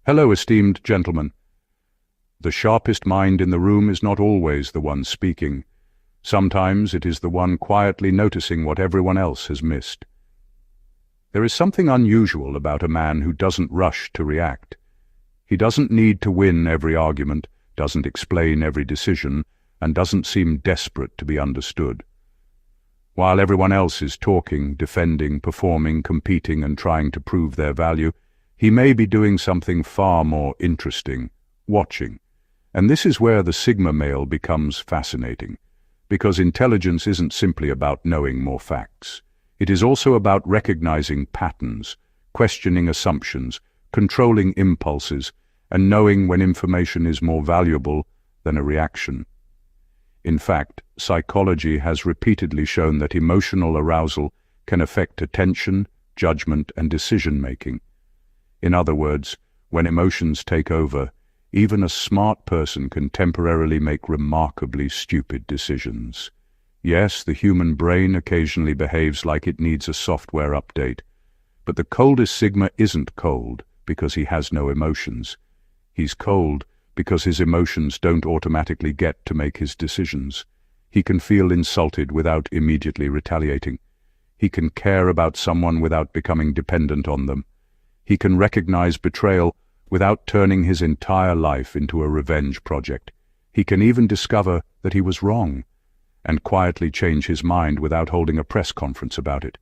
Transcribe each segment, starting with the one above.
Hello, esteemed gentlemen. The sharpest mind in the room is not always the one speaking. Sometimes it is the one quietly noticing what everyone else has missed. There is something unusual about a man who doesn't rush to react. He doesn't need to win every argument, doesn't explain every decision, and doesn't seem desperate to be understood. While everyone else is talking, defending, performing, competing, and trying to prove their value, he may be doing something far more interesting, watching. And this is where the Sigma male becomes fascinating, because intelligence isn't simply about knowing more facts. It is also about recognizing patterns, questioning assumptions, controlling impulses, and knowing when information is more valuable than a reaction. In fact, psychology has repeatedly shown that emotional arousal can affect attention, judgment, and decision-making. In other words, when emotions take over, even a smart person can temporarily make remarkably stupid decisions. Yes, the human brain occasionally behaves like it needs a software update, but the coldest Sigma isn't cold because he has no emotions. He's cold because his emotions don't automatically get to make his decisions. He can feel insulted without immediately retaliating. He can care about someone without becoming dependent on them. He can recognize betrayal without turning his entire life into a revenge project. He can even discover that he was wrong and quietly change his mind without holding a press conference about it.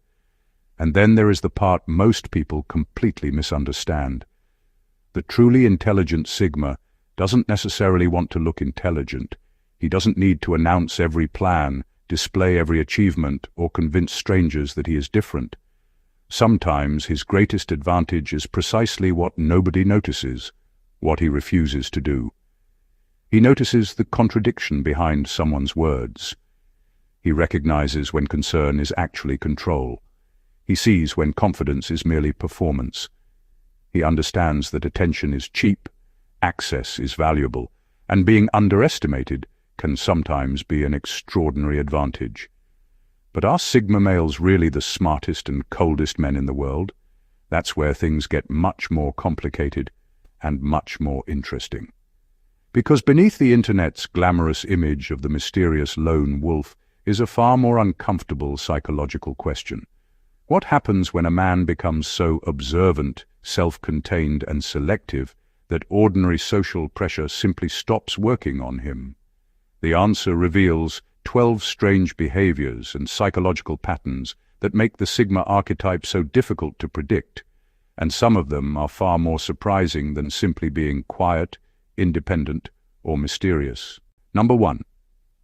And then there is the part most people completely misunderstand. The truly intelligent Sigma doesn't necessarily want to look intelligent. He doesn't need to announce every plan, display every achievement, or convince strangers that he is different. Sometimes his greatest advantage is precisely what nobody notices, what he refuses to do. He notices the contradiction behind someone's words. He recognizes when concern is actually control. He sees when confidence is merely performance. He understands that attention is cheap, access is valuable, and being underestimated can sometimes be an extraordinary advantage. But are Sigma males really the smartest and coldest men in the world? That's where things get much more complicated and much more interesting. Because beneath the internet's glamorous image of the mysterious lone wolf is a far more uncomfortable psychological question. What happens when a man becomes so observant, self-contained, and selective that ordinary social pressure simply stops working on him? The answer reveals 12 strange behaviors and psychological patterns that make the Sigma archetype so difficult to predict, and some of them are far more surprising than simply being quiet, independent, or mysterious. Number 1.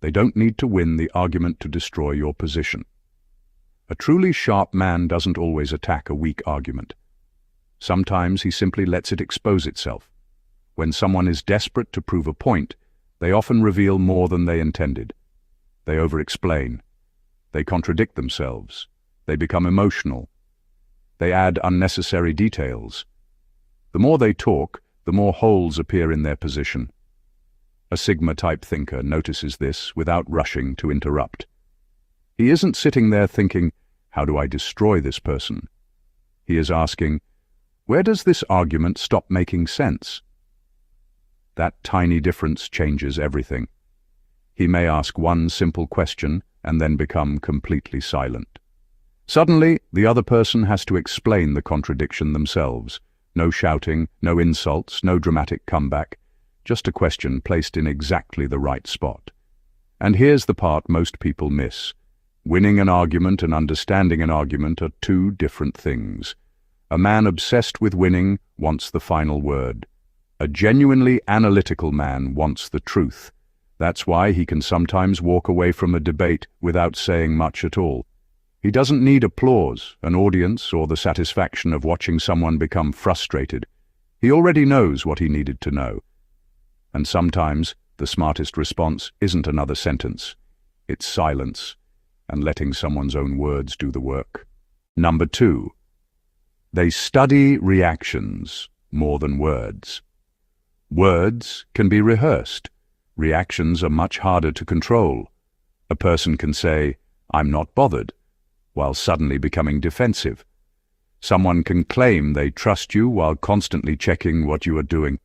They don't need to win the argument to destroy your position. A truly sharp man doesn't always attack a weak argument. Sometimes he simply lets it expose itself. When someone is desperate to prove a point, they often reveal more than they intended. They over-explain. They contradict themselves. They become emotional. They add unnecessary details. The more they talk, the more holes appear in their position. A Sigma-type thinker notices this without rushing to interrupt. He isn't sitting there thinking, how do I destroy this person? He is asking, where does this argument stop making sense? That tiny difference changes everything. He may ask one simple question and then become completely silent. Suddenly, the other person has to explain the contradiction themselves. No shouting, no insults, no dramatic comeback, just a question placed in exactly the right spot. And here's the part most people miss. Winning an argument and understanding an argument are two different things. A man obsessed with winning wants the final word. A genuinely analytical man wants the truth. That's why he can sometimes walk away from a debate without saying much at all. He doesn't need applause, an audience, or the satisfaction of watching someone become frustrated. He already knows what he needed to know. And sometimes the smartest response isn't another sentence. It's silence and letting someone's own words do the work. Number 2. They study reactions more than words. Words can be rehearsed. Reactions are much harder to control. A person can say, "I'm not bothered," while suddenly becoming defensive. Someone can claim they trust you while constantly checking what you are doing.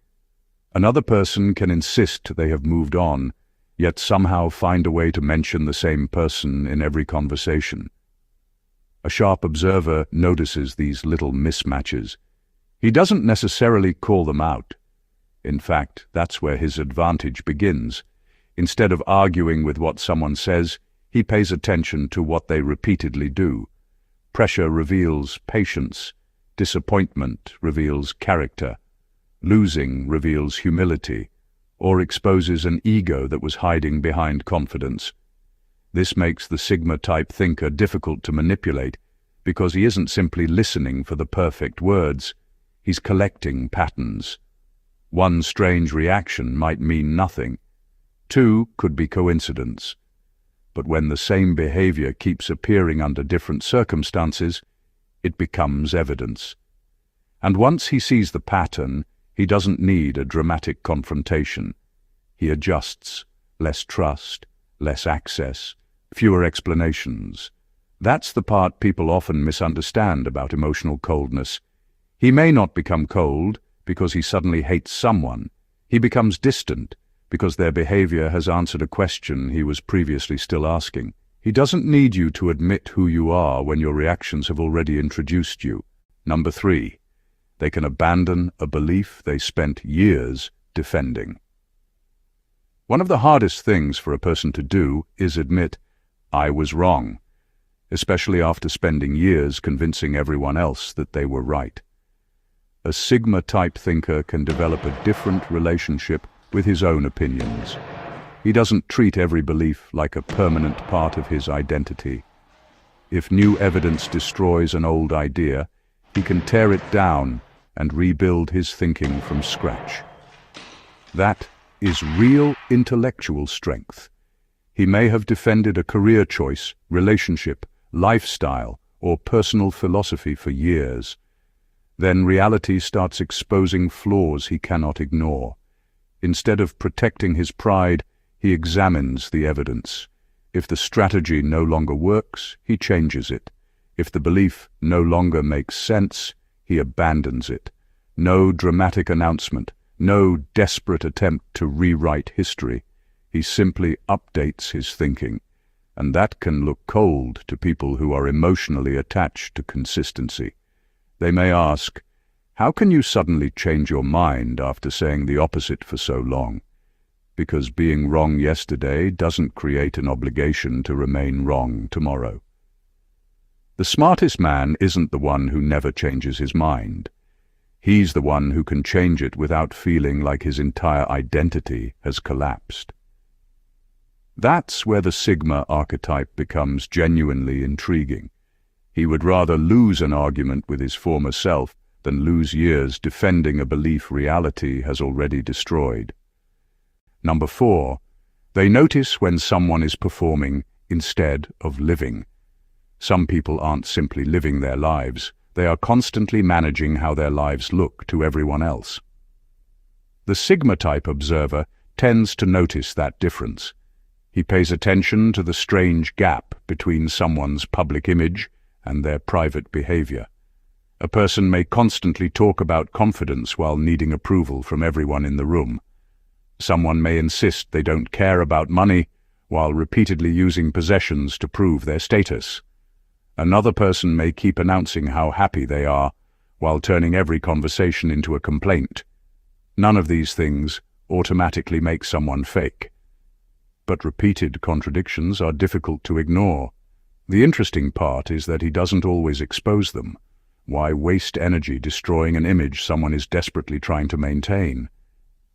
Another person can insist they have moved on, yet somehow find a way to mention the same person in every conversation. A sharp observer notices these little mismatches. He doesn't necessarily call them out. In fact, that's where his advantage begins. Instead of arguing with what someone says, he pays attention to what they repeatedly do. Pressure reveals patience. Disappointment reveals character. Losing reveals humility, or exposes an ego that was hiding behind confidence. This makes the Sigma-type thinker difficult to manipulate because he isn't simply listening for the perfect words. He's collecting patterns. One strange reaction might mean nothing. Two could be coincidence. But when the same behavior keeps appearing under different circumstances, it becomes evidence. And once he sees the pattern, he doesn't need a dramatic confrontation. He adjusts. Less trust, less access, fewer explanations. That's the part people often misunderstand about emotional coldness. He may not become cold because he suddenly hates someone. He becomes distant because their behavior has answered a question he was previously still asking. He doesn't need you to admit who you are when your reactions have already introduced you. Number 3, they can abandon a belief they spent years defending. One of the hardest things for a person to do is admit, I was wrong, especially after spending years convincing everyone else that they were right. A Sigma-type thinker can develop a different relationship with his own opinions. He doesn't treat every belief like a permanent part of his identity. If new evidence destroys an old idea, he can tear it down and rebuild his thinking from scratch. That is real intellectual strength. He may have defended a career choice, relationship, lifestyle, or personal philosophy for years. Then reality starts exposing flaws he cannot ignore. Instead of protecting his pride, he examines the evidence. If the strategy no longer works, he changes it. If the belief no longer makes sense, he abandons it. No dramatic announcement, no desperate attempt to rewrite history. He simply updates his thinking. And that can look cold to people who are emotionally attached to consistency. They may ask, how can you suddenly change your mind after saying the opposite for so long? Because being wrong yesterday doesn't create an obligation to remain wrong tomorrow. The smartest man isn't the one who never changes his mind. He's the one who can change it without feeling like his entire identity has collapsed. That's where the Sigma archetype becomes genuinely intriguing. He would rather lose an argument with his former self than lose years defending a belief reality has already destroyed. Number 4, they notice when someone is performing instead of living. Some people aren't simply living their lives, they are constantly managing how their lives look to everyone else. The Sigma-type observer tends to notice that difference. He pays attention to the strange gap between someone's public image and their private behavior. A person may constantly talk about confidence while needing approval from everyone in the room. Someone may insist they don't care about money while repeatedly using possessions to prove their status. Another person may keep announcing how happy they are while turning every conversation into a complaint. None of these things automatically make someone fake. But repeated contradictions are difficult to ignore. The interesting part is that he doesn't always expose them. Why waste energy destroying an image someone is desperately trying to maintain?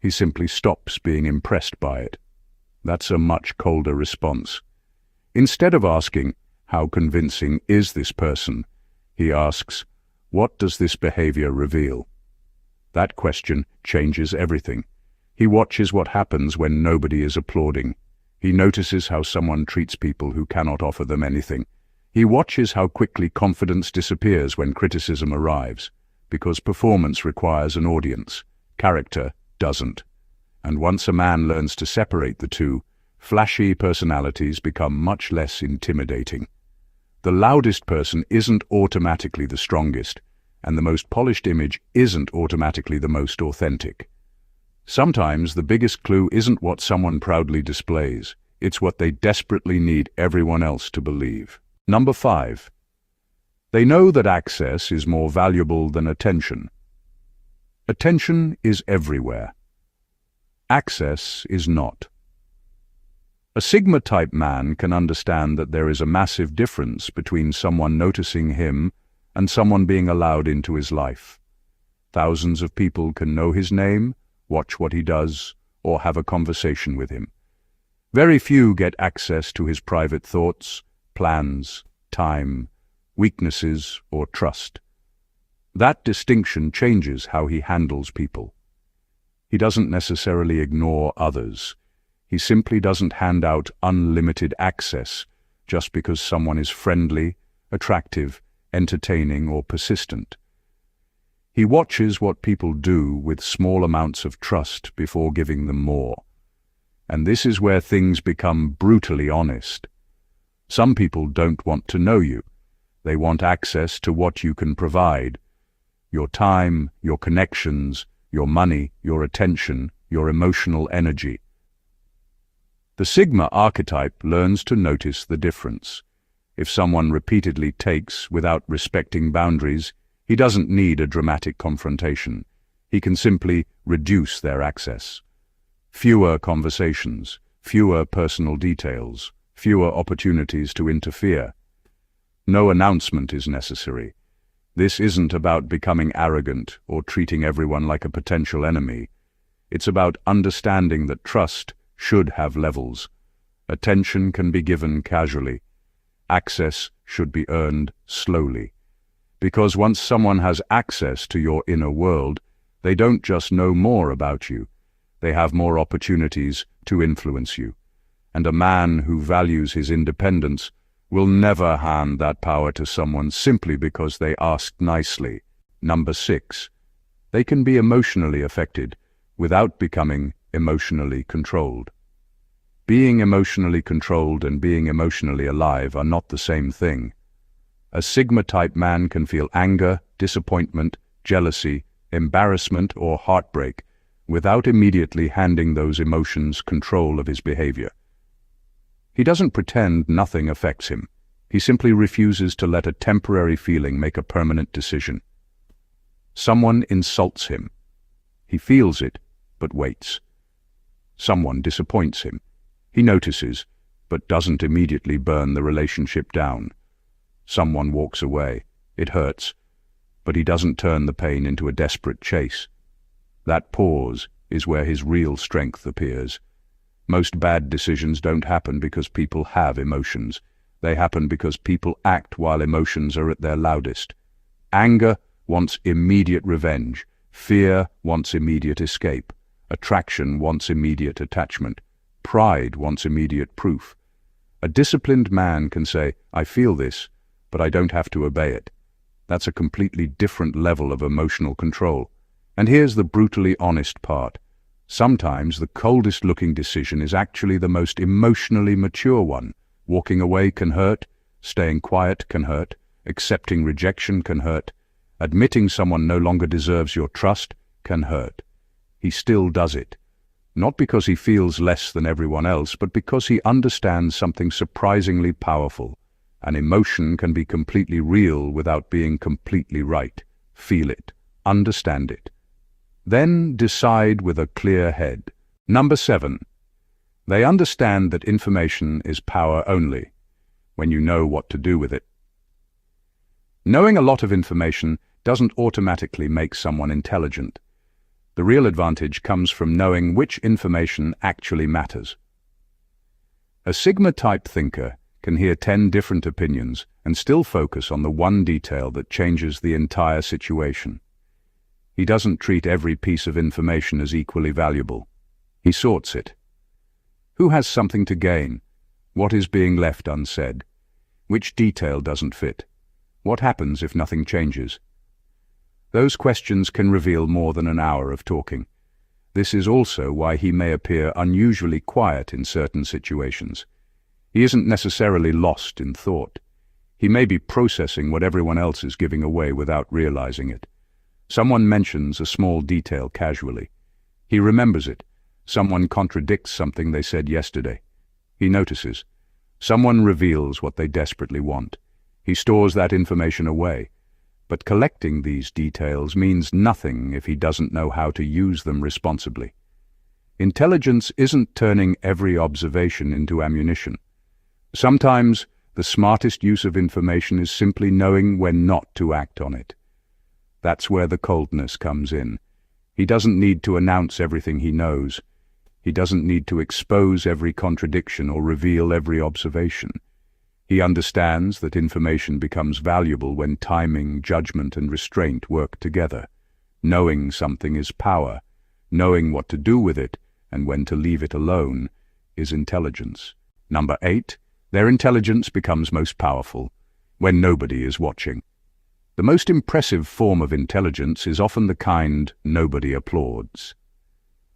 He simply stops being impressed by it. That's a much colder response. Instead of asking, how convincing is this person? He asks, what does this behavior reveal? That question changes everything. He watches what happens when nobody is applauding. He notices how someone treats people who cannot offer them anything. He watches how quickly confidence disappears when criticism arrives, because performance requires an audience, character doesn't. And once a man learns to separate the two, flashy personalities become much less intimidating. The loudest person isn't automatically the strongest, and the most polished image isn't automatically the most authentic. Sometimes the biggest clue isn't what someone proudly displays, it's what they desperately need everyone else to believe. Number 5. They know that access is more valuable than attention. Attention is everywhere. Access is not. A Sigma-type man can understand that there is a massive difference between someone noticing him and someone being allowed into his life. Thousands of people can know his name, watch what he does, or have a conversation with him. Very few get access to his private thoughts, plans, time, weaknesses, or trust. That distinction changes how he handles people. He doesn't necessarily ignore others. He simply doesn't hand out unlimited access just because someone is friendly, attractive, entertaining, or persistent. He watches what people do with small amounts of trust before giving them more. And this is where things become brutally honest. Some people don't want to know you. They want access to what you can provide. Your time, your connections, your money, your attention, your emotional energy. The Sigma archetype learns to notice the difference. If someone repeatedly takes without respecting boundaries, he doesn't need a dramatic confrontation. He can simply reduce their access. Fewer conversations, fewer personal details, fewer opportunities to interfere. No announcement is necessary. This isn't about becoming arrogant or treating everyone like a potential enemy. It's about understanding that trust should have levels. Attention can be given casually. Access should be earned slowly. Because once someone has access to your inner world, they don't just know more about you. They have more opportunities to influence you. And a man who values his independence will never hand that power to someone simply because they asked nicely. Number 6. They can be emotionally affected without becoming emotionally controlled. Being emotionally controlled and being emotionally alive are not the same thing. A Sigma-type man can feel anger, disappointment, jealousy, embarrassment, or heartbreak without immediately handing those emotions control of his behavior. He doesn't pretend nothing affects him. He simply refuses to let a temporary feeling make a permanent decision. Someone insults him. He feels it, but waits. Someone disappoints him. He notices, but doesn't immediately burn the relationship down. Someone walks away. It hurts, but he doesn't turn the pain into a desperate chase. That pause is where his real strength appears. Most bad decisions don't happen because people have emotions. They happen because people act while emotions are at their loudest. Anger wants immediate revenge. Fear wants immediate escape. Attraction wants immediate attachment. Pride wants immediate proof. A disciplined man can say, "I feel this, but I don't have to obey it." That's a completely different level of emotional control. And here's the brutally honest part. Sometimes the coldest-looking decision is actually the most emotionally mature one. Walking away can hurt, staying quiet can hurt, accepting rejection can hurt, admitting someone no longer deserves your trust can hurt. He still does it. Not because he feels less than everyone else, but because he understands something surprisingly powerful. An emotion can be completely real without being completely right. Feel it. Understand it. Then decide with a clear head. Number 7. They understand that information is power only, when you know what to do with it. Knowing a lot of information doesn't automatically make someone intelligent. The real advantage comes from knowing which information actually matters. A Sigma-type thinker can hear 10 different opinions and still focus on the one detail that changes the entire situation. He doesn't treat every piece of information as equally valuable. He sorts it. Who has something to gain? What is being left unsaid? Which detail doesn't fit? What happens if nothing changes? Those questions can reveal more than an hour of talking. This is also why he may appear unusually quiet in certain situations. He isn't necessarily lost in thought. He may be processing what everyone else is giving away without realizing it. Someone mentions a small detail casually. He remembers it. Someone contradicts something they said yesterday. He notices. Someone reveals what they desperately want. He stores that information away. But collecting these details means nothing if he doesn't know how to use them responsibly. Intelligence isn't turning every observation into ammunition. Sometimes the smartest use of information is simply knowing when not to act on it. That's where the coldness comes in. He doesn't need to announce everything he knows. He doesn't need to expose every contradiction or reveal every observation. He understands that information becomes valuable when timing, judgment, and restraint work together. Knowing something is power. Knowing what to do with it and when to leave it alone is intelligence. Number 8, their intelligence becomes most powerful when nobody is watching. The most impressive form of intelligence is often the kind nobody applauds.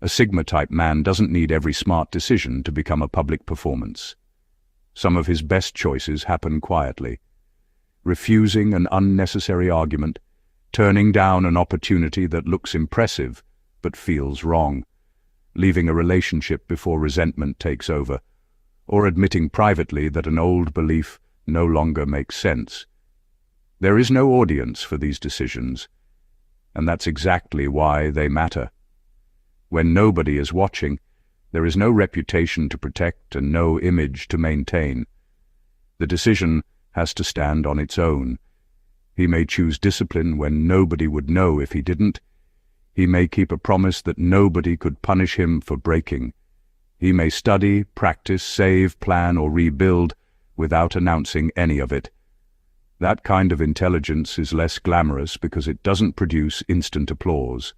A Sigma-type man doesn't need every smart decision to become a public performance. Some of his best choices happen quietly. Refusing an unnecessary argument, turning down an opportunity that looks impressive but feels wrong, leaving a relationship before resentment takes over, or admitting privately that an old belief no longer makes sense. There is no audience for these decisions, and that's exactly why they matter. When nobody is watching, there is no reputation to protect and no image to maintain. The decision has to stand on its own. He may choose discipline when nobody would know if he didn't. He may keep a promise that nobody could punish him for breaking. He may study, practice, save, plan, or rebuild without announcing any of it. That kind of intelligence is less glamorous because it doesn't produce instant applause.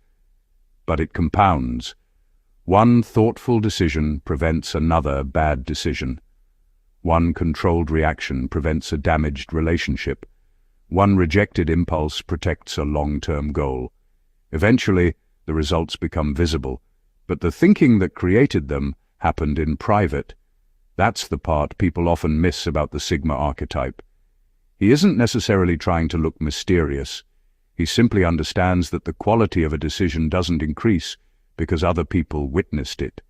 But it compounds. One thoughtful decision prevents another bad decision. One controlled reaction prevents a damaged relationship. One rejected impulse protects a long-term goal. Eventually, the results become visible, but the thinking that created them happened in private. That's the part people often miss about the Sigma archetype. He isn't necessarily trying to look mysterious. He simply understands that the quality of a decision doesn't increase because other people witnessed it.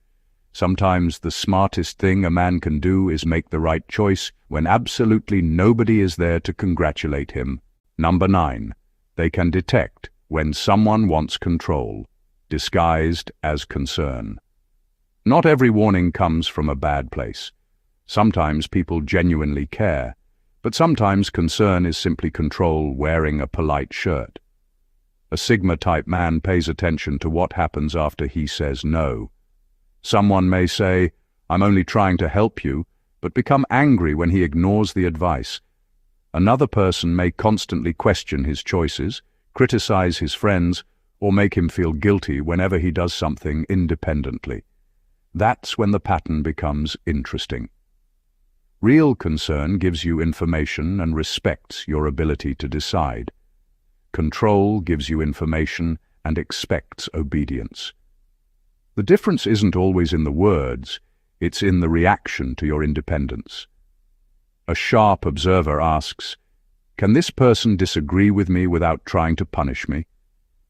Sometimes the smartest thing a man can do is make the right choice when absolutely nobody is there to congratulate him. Number 9. They can detect when someone wants control, disguised as concern. Not every warning comes from a bad place. Sometimes people genuinely care, but sometimes concern is simply control wearing a polite shirt. A Sigma-type man pays attention to what happens after he says no. Someone may say, "I'm only trying to help you," but become angry when he ignores the advice. Another person may constantly question his choices, criticize his friends, or make him feel guilty whenever he does something independently. That's when the pattern becomes interesting. Real concern gives you information and respects your ability to decide. Control gives you information and expects obedience. The difference isn't always in the words, it's in the reaction to your independence. A sharp observer asks, "Can this person disagree with me without trying to punish me?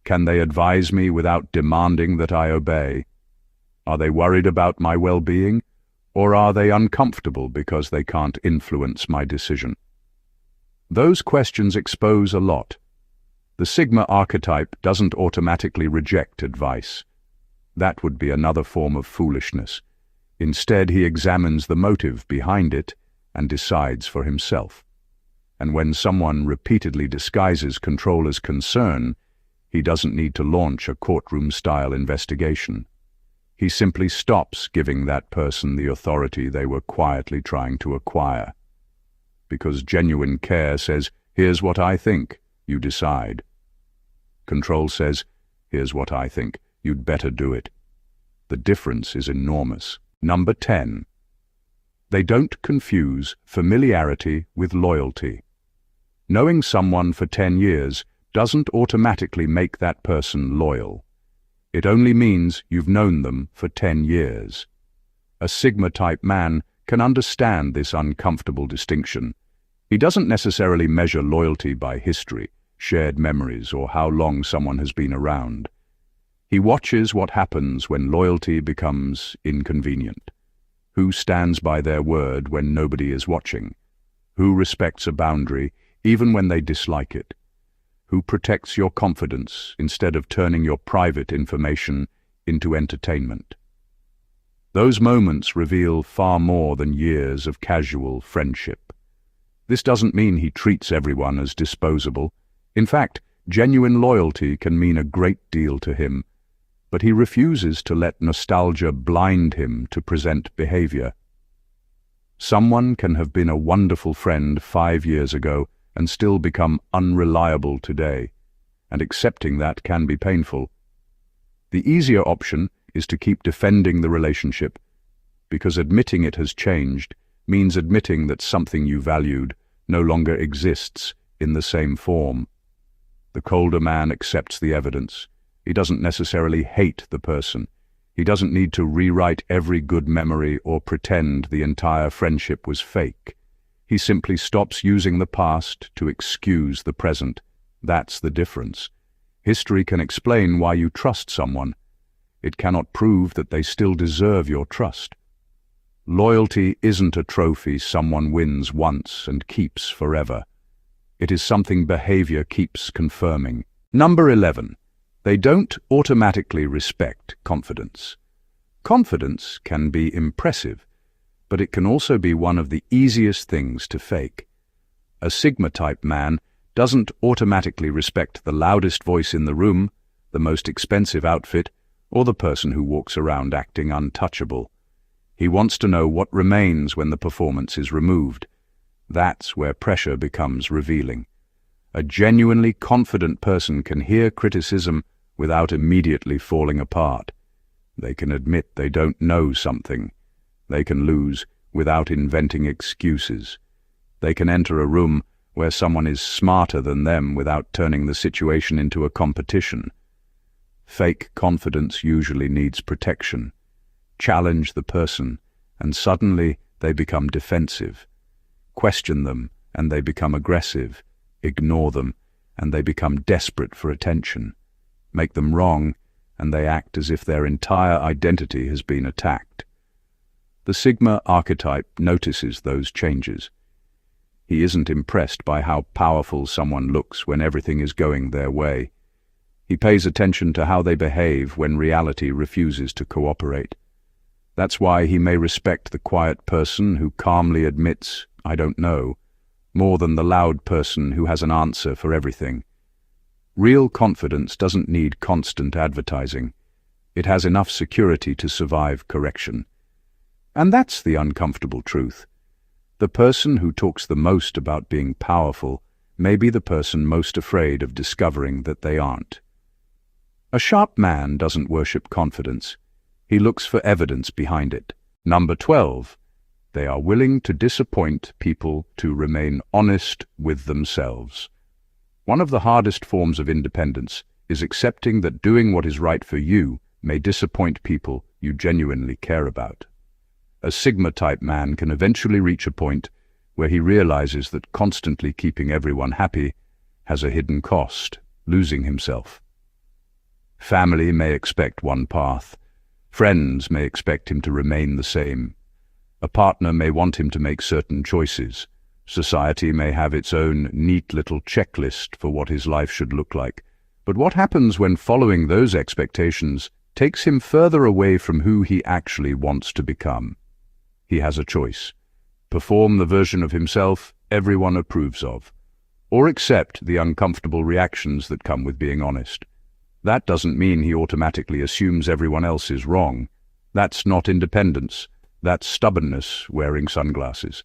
Can they advise me without demanding that I obey? Are they worried about my well-being, or are they uncomfortable because they can't influence my decision?" Those questions expose a lot. The Sigma archetype doesn't automatically reject advice. That would be another form of foolishness. Instead, he examines the motive behind it and decides for himself. And when someone repeatedly disguises control as concern, he doesn't need to launch a courtroom-style investigation. He simply stops giving that person the authority they were quietly trying to acquire. Because genuine care says, "Here's what I think, you decide." Control says, "Here's what I think, you'd better do it." The difference is enormous. Number 10. They don't confuse familiarity with loyalty. Knowing someone for 10 years doesn't automatically make that person loyal. It only means you've known them for 10 years. A Sigma-type man can understand this uncomfortable distinction. He doesn't necessarily measure loyalty by history, shared memories, or how long someone has been around. He watches what happens when loyalty becomes inconvenient. Who stands by their word when nobody is watching? Who respects a boundary even when they dislike it? Who protects your confidence instead of turning your private information into entertainment? Those moments reveal far more than years of casual friendship. This doesn't mean he treats everyone as disposable. In fact, genuine loyalty can mean a great deal to him, but he refuses to let nostalgia blind him to present behavior. Someone can have been a wonderful friend 5 years ago and still become unreliable today, and accepting that can be painful. The easier option is to keep defending the relationship, because admitting it has changed means admitting that something you valued no longer exists in the same form. The colder man accepts the evidence. He doesn't necessarily hate the person. He doesn't need to rewrite every good memory or pretend the entire friendship was fake. He simply stops using the past to excuse the present. That's the difference. History can explain why you trust someone. It cannot prove that they still deserve your trust. Loyalty isn't a trophy someone wins once and keeps forever. It is something behavior keeps confirming. Number 11. They don't automatically respect confidence. Confidence can be impressive, but it can also be one of the easiest things to fake. A Sigma-type man doesn't automatically respect the loudest voice in the room, the most expensive outfit, or the person who walks around acting untouchable. He wants to know what remains when the performance is removed. That's where pressure becomes revealing. A genuinely confident person can hear criticism without immediately falling apart. They can admit they don't know something. They can lose without inventing excuses. They can enter a room where someone is smarter than them without turning the situation into a competition. Fake confidence usually needs protection. Challenge the person, and suddenly they become defensive. Question them, and they become aggressive. Ignore them, and they become desperate for attention. Make them wrong, and they act as if their entire identity has been attacked. The Sigma archetype notices those changes. He isn't impressed by how powerful someone looks when everything is going their way. He pays attention to how they behave when reality refuses to cooperate. That's why he may respect the quiet person who calmly admits, "I don't know," more than the loud person who has an answer for everything. Real confidence doesn't need constant advertising. It has enough security to survive correction. And that's the uncomfortable truth. The person who talks the most about being powerful may be the person most afraid of discovering that they aren't. A sharp man doesn't worship confidence. He looks for evidence behind it. Number 12. They are willing to disappoint people to remain honest with themselves. One of the hardest forms of independence is accepting that doing what is right for you may disappoint people you genuinely care about. A Sigma-type man can eventually reach a point where he realizes that constantly keeping everyone happy has a hidden cost, losing himself. Family may expect one path. Friends may expect him to remain the same. A partner may want him to make certain choices. Society may have its own neat little checklist for what his life should look like. But what happens when following those expectations takes him further away from who he actually wants to become? He has a choice. Perform the version of himself everyone approves of, or accept the uncomfortable reactions that come with being honest. That doesn't mean he automatically assumes everyone else is wrong. That's not independence. That's stubbornness wearing sunglasses.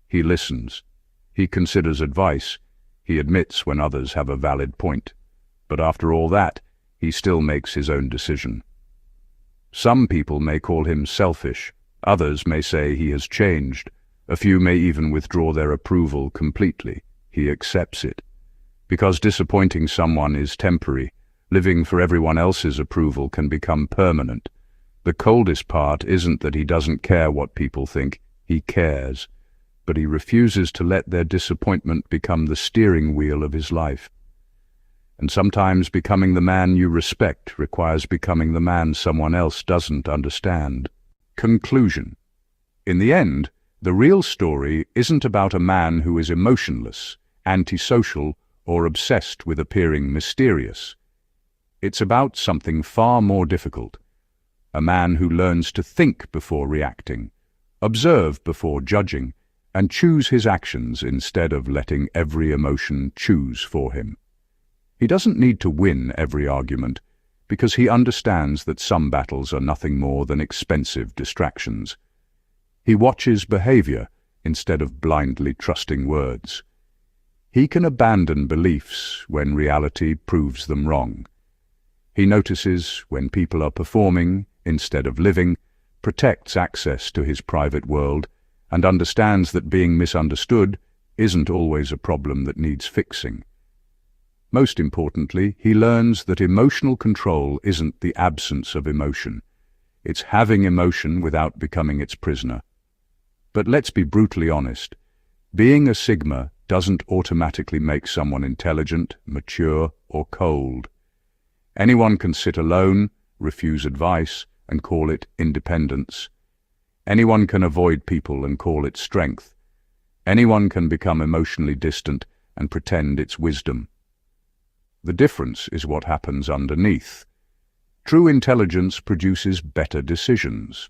He listens. He considers advice. He admits when others have a valid point. But after all that, he still makes his own decision. Some people may call him selfish. Others may say he has changed. A few may even withdraw their approval completely. He accepts it. Because disappointing someone is temporary, living for everyone else's approval can become permanent. The coldest part isn't that he doesn't care what people think. He cares. but he refuses to let their disappointment become the steering wheel of his life. And sometimes becoming the man you respect requires becoming the man someone else doesn't understand. Conclusion. In the end, the real story isn't about a man who is emotionless, antisocial, or obsessed with appearing mysterious. It's about something far more difficult. A man who learns to think before reacting, observe before judging, and choose his actions instead of letting every emotion choose for him. He doesn't need to win every argument, because he understands that some battles are nothing more than expensive distractions. He watches behavior instead of blindly trusting words. He can abandon beliefs when reality proves them wrong. He notices when people are performing instead of living, protects access to his private world, and understands that being misunderstood isn't always a problem that needs fixing. Most importantly, he learns that emotional control isn't the absence of emotion. It's having emotion without becoming its prisoner. But let's be brutally honest. Being a Sigma doesn't automatically make someone intelligent, mature, or cold. Anyone can sit alone, refuse advice, and call it independence. Anyone can avoid people and call it strength. Anyone can become emotionally distant and pretend it's wisdom. The difference is what happens underneath. True intelligence produces better decisions.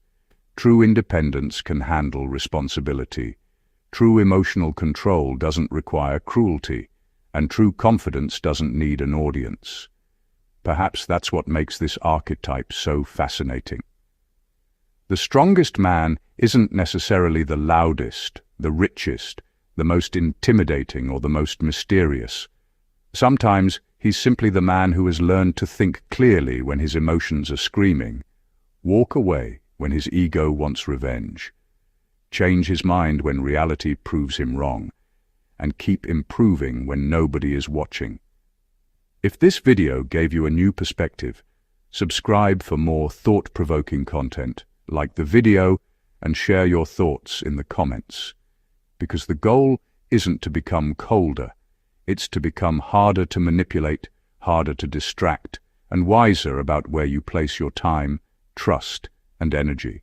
True independence can handle responsibility. True emotional control doesn't require cruelty, and true confidence doesn't need an audience. Perhaps that's what makes this archetype so fascinating. The strongest man isn't necessarily the loudest, the richest, the most intimidating, or the most mysterious. Sometimes he's simply the man who has learned to think clearly when his emotions are screaming, walk away when his ego wants revenge, change his mind when reality proves him wrong, and keep improving when nobody is watching. If this video gave you a new perspective, subscribe for more thought-provoking content, like the video, and share your thoughts in the comments. Because the goal isn't to become colder, it's to become harder to manipulate, harder to distract, and wiser about where you place your time, trust, and energy.